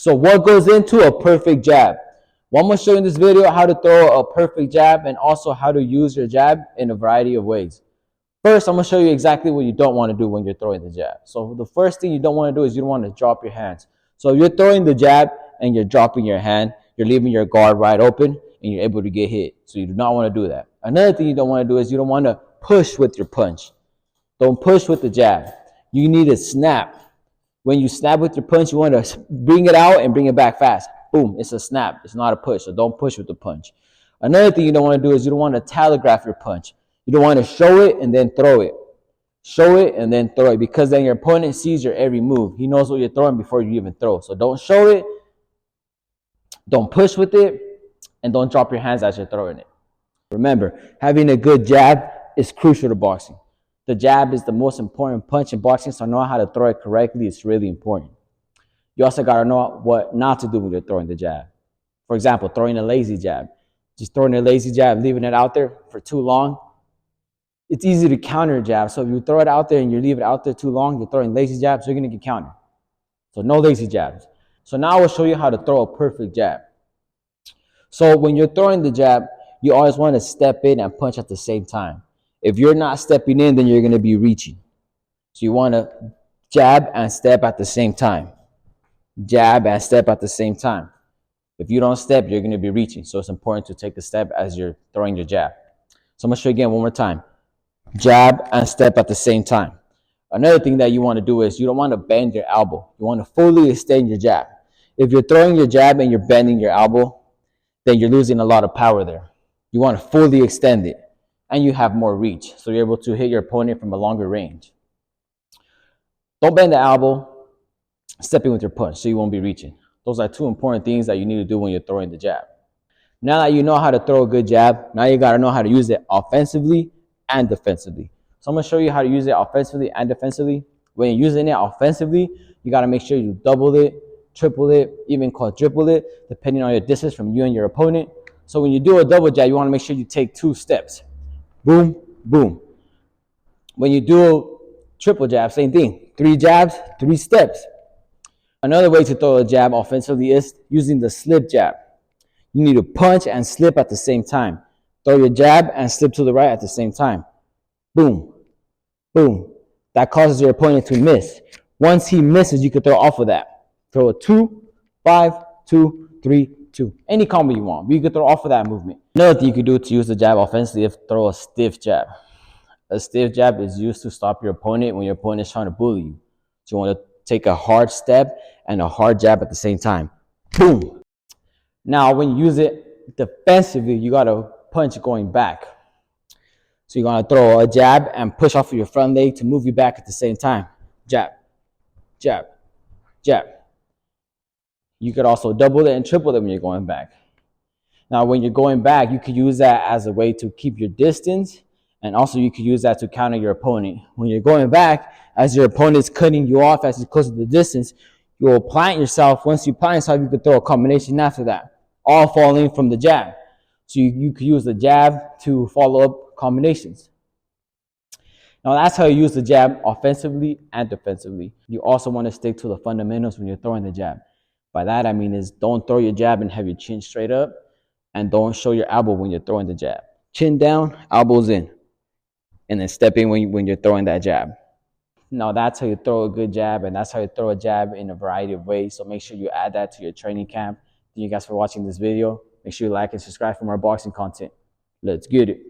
So what goes into a perfect jab? Well, I'm going to show you in this video how to throw a perfect jab and also how to use your jab in a variety of ways. First, I'm going to show you exactly what you don't want to do when you're throwing the jab. So the first thing you don't want to do is you don't want to drop your hands. So if you're throwing the jab and you're dropping your hand, you're leaving your guard wide open and you're able to get hit. So you do not want to do that. Another thing you don't want to do is you don't want to push with your punch. Don't push with the jab. You need to snap. When you snap with your punch, you want to bring it out and bring it back fast. Boom, it's a snap. It's not a push, so don't push with the punch. Another thing you don't want to do is you don't want to telegraph your punch. You don't want to show it and then throw it. Show it and then throw it, because then your opponent sees your every move. He knows what you're throwing before you even throw. So don't show it, don't push with it, and don't drop your hands as you're throwing it. Remember, having a good jab is crucial to boxing. The jab is the most important punch in boxing, so know how to throw it correctly. It's really important. You also got to know what not to do when you're throwing the jab. For example, throwing a lazy jab. Just throwing a lazy jab, leaving it out there for too long. It's easy to counter a jab. So if you throw it out there and you leave it out there too long, you're throwing lazy jabs, you're going to get countered. So no lazy jabs. So now I will show you how to throw a perfect jab. So when you're throwing the jab, you always want to step in and punch at the same time. If you're not stepping in, then you're going to be reaching. So you want to jab and step at the same time. Jab and step at the same time. If you don't step, you're going to be reaching. So it's important to take a step as you're throwing your jab. So I'm going to show you again one more time. Jab and step at the same time. Another thing that you want to do is you don't want to bend your elbow. You want to fully extend your jab. If you're throwing your jab and you're bending your elbow, then you're losing a lot of power there. You want to fully extend it, and you have more reach, so you're able to hit your opponent from a longer range. Don't bend the elbow, stepping with your punch, so you won't be reaching. Those are two important things that you need to do when you're throwing the jab. Now that you know how to throw a good jab, now you got to know how to use it offensively and defensively. So I'm going to show you how to use it offensively and defensively. When you're using it offensively, you got to make sure you double it, triple it, even quadruple it, depending on your distance from you and your opponent. So when you do a double jab, you want to make sure you take 2 steps. Boom, boom. When you do a triple jab, same thing. 3 jabs, 3 steps. Another way to throw a jab offensively is using the slip jab. You need to punch and slip at the same time. Throw your jab and slip to the right at the same time. Boom, boom. That causes your opponent to miss. Once he misses, you can throw off of that. Throw a 2, 5, 2, 3, 2. Any combo you want, but you can throw off of that movement. Another thing you can do to use the jab offensively is throw a stiff jab. A stiff jab is used to stop your opponent when your opponent is trying to bully you. So you want to take a hard step and a hard jab at the same time. Boom. Now, when you use it defensively, you got to punch going back. So you're going to throw a jab and push off of your front leg to move you back at the same time. Jab, jab, jab. You could also double it and triple it when you're going back. Now, when you're going back, you could use that as a way to keep your distance, and also you could use that to counter your opponent. When you're going back, as your opponent is cutting you off as you close to the distance, you will plant yourself. Once you plant yourself, you can throw a combination after that, all falling from the jab. So you could use the jab to follow up combinations. Now that's how you use the jab offensively and defensively. You also want to stick to the fundamentals when you're throwing the jab. By that I mean is don't throw your jab and have your chin straight up, and don't show your elbow when you're throwing the jab. Chin down, elbows in, and then step in when you're throwing that jab. Now that's how you throw a good jab, and that's how you throw a jab in a variety of ways. So make sure you add that to your training camp. Thank you guys for watching this video. Make sure you like and subscribe for more boxing content. Let's get it.